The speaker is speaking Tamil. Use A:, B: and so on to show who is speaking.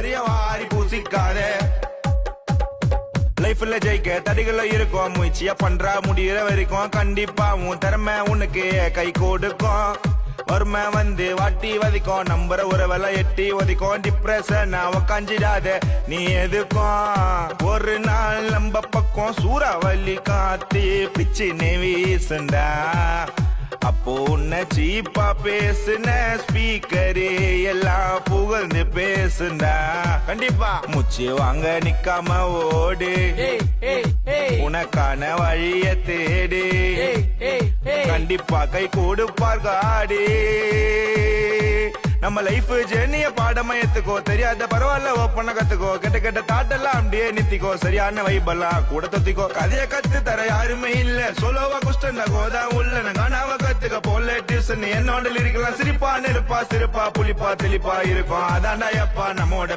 A: கரிய வாரி பூசிக்காதே லைஃப்ல ஜெயிக்க தடைகள இருக்கும் முயற்சியா பண்றா முடிகிற வரைக்கும் கண்டிப்பா உன் திறமை உனக்கு கை கொடுக்கும் வறுமை வந்து வாட்டி வதிக்கும் நம்புற உறவெல்ல எட்டி ஒதிக்கும் டிப்ரெஷன் உக்காஞ்சிடாத நீ எதுக்கும் ஒரு நாள் நம்ம பக்கம் சூறாவளி காத்து பிச்சு வீசுண்டா அப்போ உன்னை சீப்பா பேசுன ஸ்பீக்கரே எல்லாம் புகழ்ந்து பேசுண்டா கண்டிப்பா முச்சு வாங்க நிக்காம ஓடு உனக்கான வழிய தேடு கண்டிப்பா கை கொடுப்பார் காடு நம்ம லைஃப் ஜெர்னிய பாடமா எடுத்துக்கோ தெரியாத பரவாயில்ல ஓப்பன கத்துக்கோ கெட்ட கெட்ட தாட்டெல்லாம் அப்படியே நித்திக்கோ சரியான வைபெல்லாம் கூட தொத்திக்கோ கதைய கத்து தர யாருமே இல்ல சோலோவா குஷ்டா கோதா உள்ள காணாம கத்துக்க போல டியூசன் என்னோட இருக்கலாம் சிரிப்பா நெருப்பா சிரிப்பா புளிப்பா தெளிப்பா இருக்கும் அதாண்டா எப்பா நம்மோட